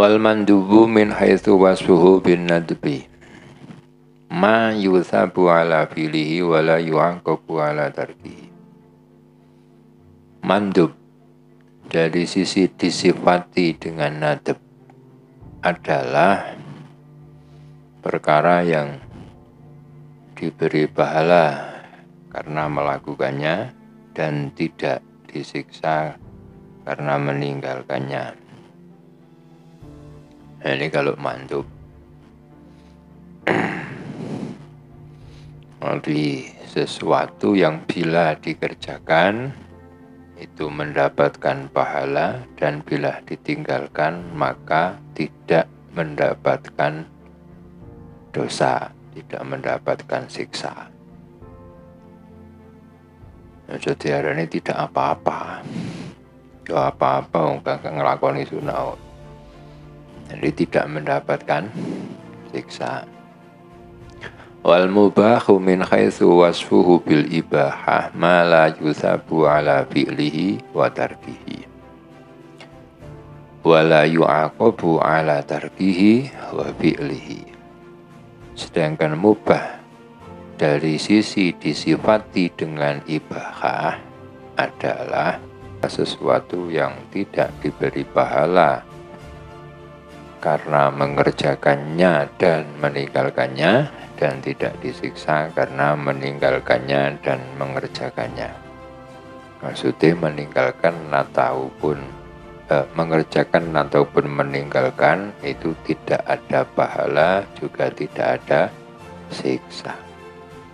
Wal mandubu min haitsu wasfuhu bin nadbi ma yusabu ala filihi wala yu'aqabu ala tarkihi. Mandub dari sisi disifati dengan nadab adalah perkara yang diberi pahala karena melakukannya dan tidak disiksa karena meninggalkannya. Nah, ini kalau mandub. Jadi sesuatu yang bila dikerjakan itu mendapatkan pahala dan bila ditinggalkan maka tidak mendapatkan dosa, tidak mendapatkan siksa. Nah, jadi ini tidak apa-apa. Ya apa-apa enggak ngelakoni sunah. Jadi tidak mendapatkan siksa. Wal mubahu min haitsu wasfuhu bil ibahah ma la yusabu ala fi'lihi wa tarkihi wa la yu'aqabu ala tarkihi wa fi'lihi. Sedangkan mubah dari sisi disifati dengan ibahah adalah sesuatu yang tidak diberi pahala karena mengerjakannya dan meninggalkannya, dan tidak disiksa karena meninggalkannya dan mengerjakannya. Maksudnya meninggalkan ataupun mengerjakan ataupun meninggalkan itu tidak ada pahala, juga tidak ada siksa.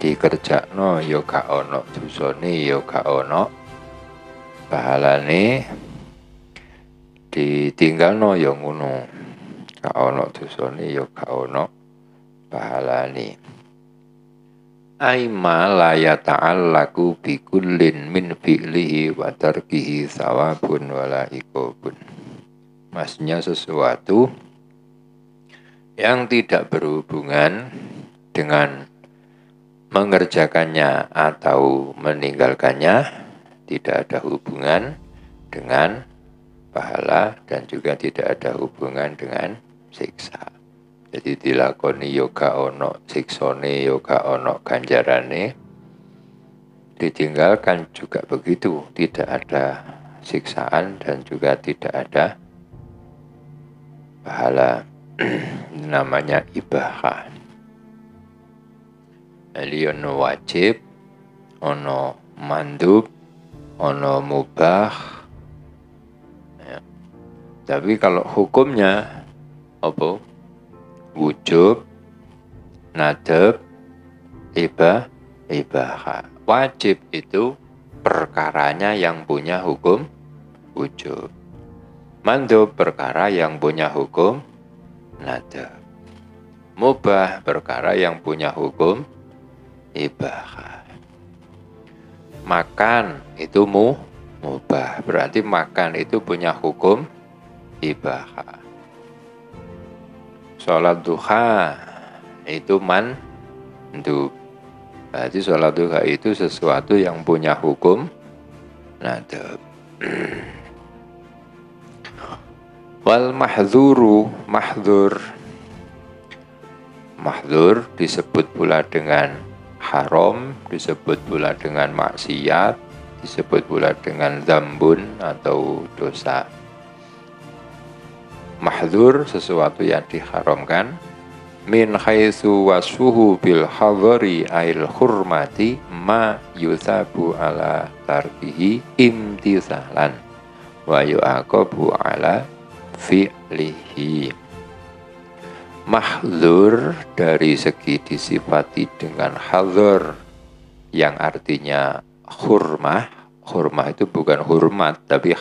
Dikerjakno yo gak ono dosane, yo gak ono pahalane. Ditinggalno yo ngono. Gak ono dosane ya gak ono pahalane. Aima la yata'allaku bi kullin min fi'lihi wa tarkihi sawabun wala iqabun. Maksudnya sesuatu yang tidak berhubungan dengan mengerjakannya atau meninggalkannya, tidak ada hubungan dengan pahala dan juga tidak ada hubungan dengan siksa. Jadi dilakoni yoga ono siksone, yoga ono ganjarane. Ditinggalkan juga begitu, tidak ada siksaan dan juga tidak ada pahala. Namanya ibahah. Jadi ono wajib, ono mandub, ono mubah. Ya. Tapi kalau hukumnya apa? Wujub, nadab, ibahah. Wajib itu perkaranya yang punya hukum wujub. Mandub perkara yang punya hukum nadab. Mubah perkara yang punya hukum ibahah. Makan itu mubah, berarti makan itu punya hukum ibahah. Sholat duha itu mandub, berarti sholat duha itu sesuatu yang punya hukum nadab. Wal mahdzuru, mahdzur disebut pula dengan haram, disebut pula dengan maksiat, disebut pula dengan dzambun atau dosa. Mahdzur sesuatu yang diharamkan, min haitsu wasfuhu bil hadari ail hurmati ma yusabu ala tarkihi imtisalan wa yu'aqabu ala fi'lihi. Mahdzur dari segi disifati dengan hadzar yang artinya hurmah. Hurmah itu bukan hormat tapi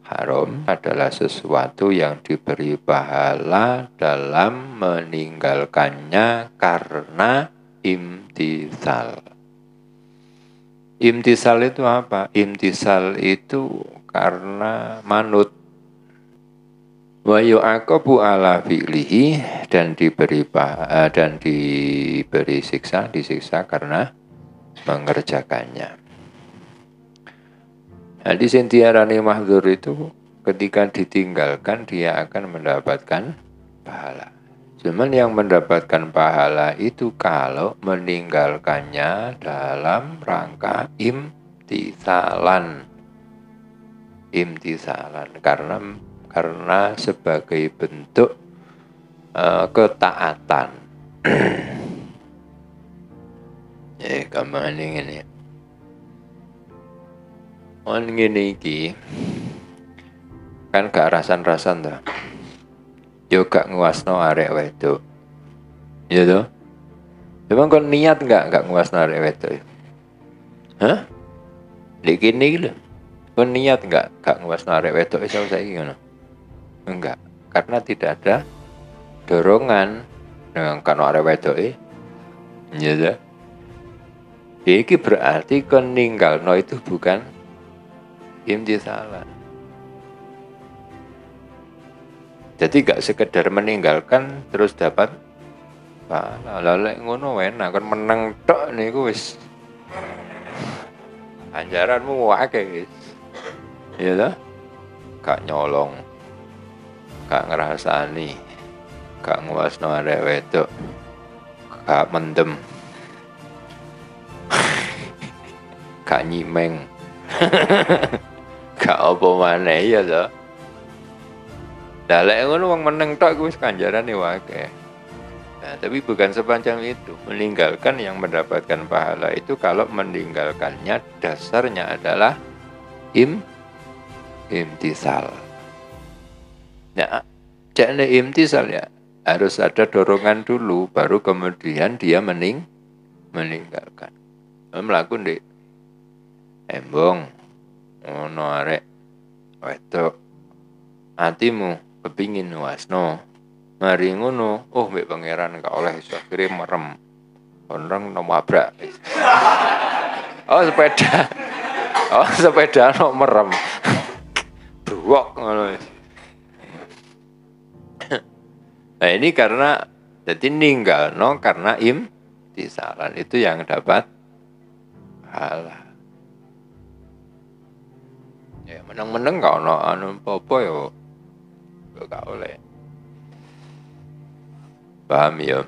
haram, adalah sesuatu yang diberi pahala dalam meninggalkannya karena imtisal. Imtisal itu apa? Imtisal itu karena manut. Wa yu'aqabu ala fi'lihi, dan diberi disiksa karena mengerjakannya. Nah, di sentiarani mahdzur itu ketika ditinggalkan dia akan mendapatkan pahala. Cuman yang mendapatkan pahala itu kalau meninggalkannya dalam rangka imtisalan. Imtisalan karena sebagai bentuk ketaatan. Gampang ini. Ngene iki kan gak rasan-rasan ta. Yo gak nguasno arek wedok. Ya toh? Emang kon niat gak nguasno arek wedok? Hah? Lek kene iki lho. Kon niat gak nguasno arek wedok iso saiki ngono? Enggak, karena tidak ada dorongan dengan kan arek wedoke. Ya toh? Iki berarti kon ninggalno itu bukan imtisalan. Jadi gak sekedar meninggalkan terus dapat pahala. Lek ngono enak kon meneng tok niku wis anjaranmu akeh wis. Ya toh? Gak nyolong. Gak ngrasani. Gak nguasno arek wedok. Gak mendem. Gak nyimeng. Gak apa maneh ya toh. Lah lek ngono wong meneng tok wis kanjarane wae. Nah, tapi bukan sepanjang itu. Meninggalkan yang mendapatkan pahala itu kalau meninggalkannya dasarnya adalah imtisal. Nah, jane imtisal ya harus ada dorongan dulu baru kemudian dia meninggalkan. Mlaku ndek embong ono arek wedok atimu kepingin wasno mari ngono mbek pangeran gak oleh iso akhire merem orang nomabrak sepeda no merem bruwok ngono. Nah ini karena jadi ninggalno karena imtisalan itu yang dapat pahala. Ya meneng-meneng gak ono anu apa yo gak oleh. Paham ya?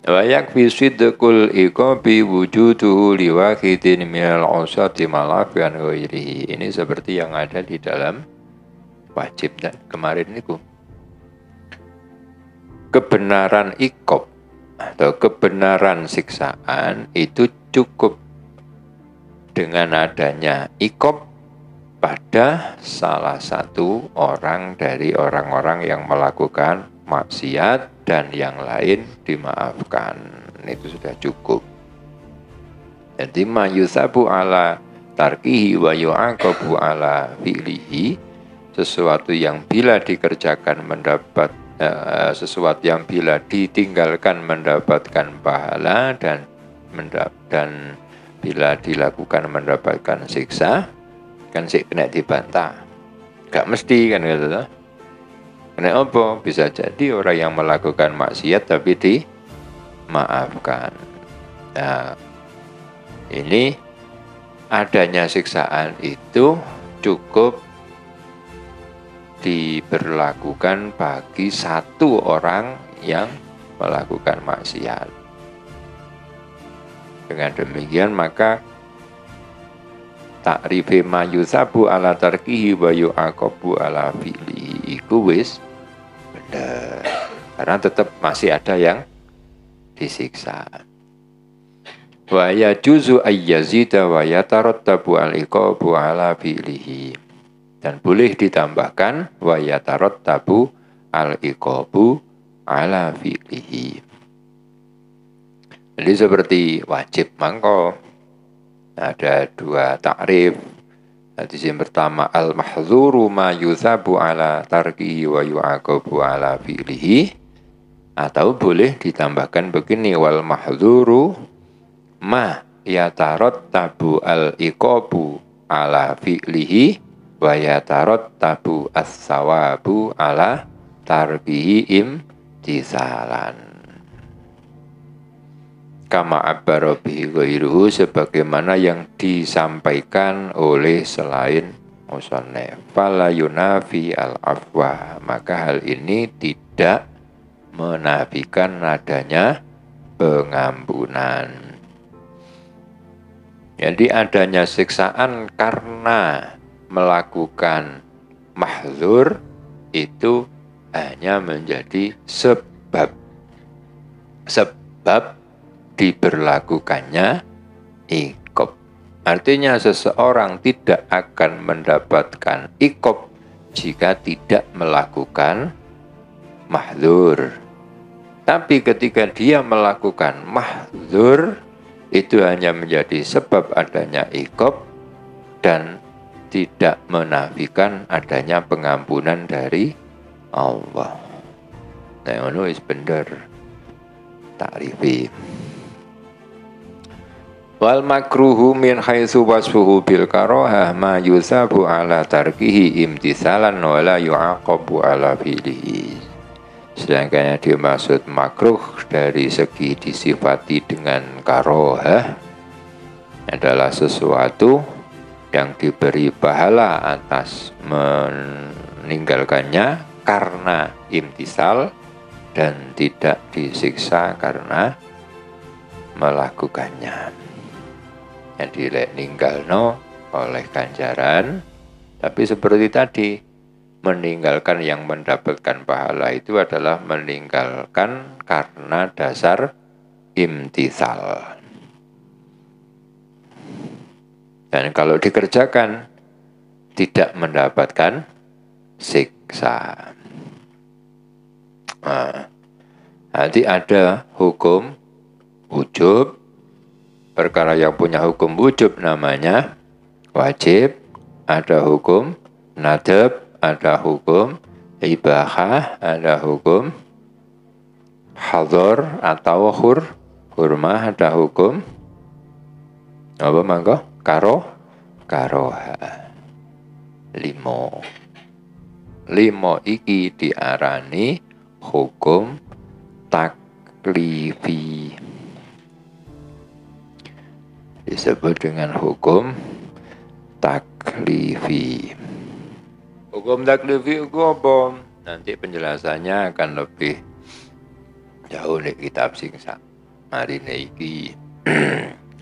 Wa yakfi sidqul iqabi wujuduhu liwahidin minal usati malafian ghairihi. Ini seperti yang ada di dalam wajib dan kemarin niku. Kebenaran iqab atau kebenaran siksaan itu cukup dengan adanya iqab pada salah satu orang dari orang-orang yang melakukan maksiat dan yang lain dimaafkan. Itu sudah cukup. Jadi mayusabu ala tarkihi wa yu'aqabu ala fi'lihi, sesuatu yang bila dikerjakan mendapat sesuatu yang bila ditinggalkan mendapatkan pahala dan bila dilakukan mendapatkan siksa, kan sik kena dibantah. Gak mesti kan gitu toh. Kena apa? Bisa jadi orang yang melakukan maksiat tapi dimaafkan. Nah, ini adanya siksaan itu cukup diberlakukan bagi satu orang yang melakukan maksiat. Dengan demikian maka takrife mayusabu ala tarkihi wa yu'aqabu ala fi'lihi iku wis bener. Karena tetap masih ada yang disiksa. Wa yajuzu ayyazida wa yatarattabu al-iqabu ala fi'lihi. Dan boleh ditambahkan wa yatarattabu al-iqabu ala fi'lihi. Jadi seperti wajib mangko ada dua takrif. Hadis yang pertama al-mahdzuru ma yutsabu ala tarkihi wa yu'aqabu ala fi'lihi, atau boleh ditambahkan begini wal mahdzuru ma yatarattabu al-iqabu ala fi'lihi wa yatarattabu as-sawabu ala tarkihi imtisalan. kama abbara bihi ghairuhu, sebagaimana yang disampaikan oleh selain musannif. Fala yunafi al-afwa, maka hal ini tidak menafikan adanya pengampunan. Jadi adanya siksaan karena melakukan mahdzur itu hanya menjadi sebab diberlakukannya iqab. Artinya seseorang tidak akan mendapatkan iqab jika tidak melakukan mahdzur. Tapi ketika dia melakukan mahdzur, itu hanya menjadi sebab adanya iqab dan tidak menafikan adanya pengampunan dari Allah. Nah, ngono wis bener takrifi. Wal makruhu min haitsu wasfuhu bil karahah ma yusabu ala tarkihi imtisalan wa la yu'aqabu ala fi'lihi. Sedangkan yang dimaksud makruh dari segi disifati dengan karohah adalah sesuatu yang diberi pahala atas meninggalkannya karena imtisal dan tidak disiksa karena melakukannya. Yang dilek ninggalno oleh ganjaran, tapi seperti tadi, meninggalkan yang mendapatkan pahala itu adalah meninggalkan karena dasar imtisal. Dan kalau dikerjakan tidak mendapatkan siksa. Nah, nanti ada hukum wujub, perkara yang punya hukum wujub namanya wajib, ada hukum nadab, ada hukum ibahah, ada hukum hador atau hurmah, ada hukum apa mangko? Karoha. Limo iki diarani hukum taklifi. Disebut dengan hukum taklifi. Hukum taklifi itu apa? Nanti penjelasannya akan lebih jauh di kitab singsa mari iki.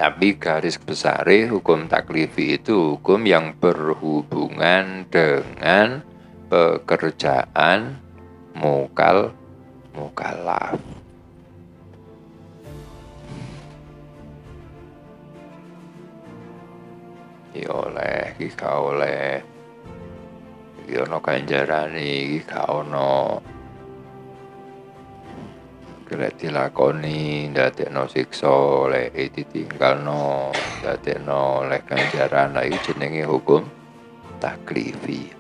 Tapi garis besar hukum taklifi itu hukum yang berhubungan dengan pekerjaan mukallaf. Iki oleh, iki gak oleh. Iki ono ganjarane, iki gak ono. Lek dilakoni ndadekno siksa, lek ditinggalno ndadekno oleh ganjaran, iki jenenge hukum taklifi.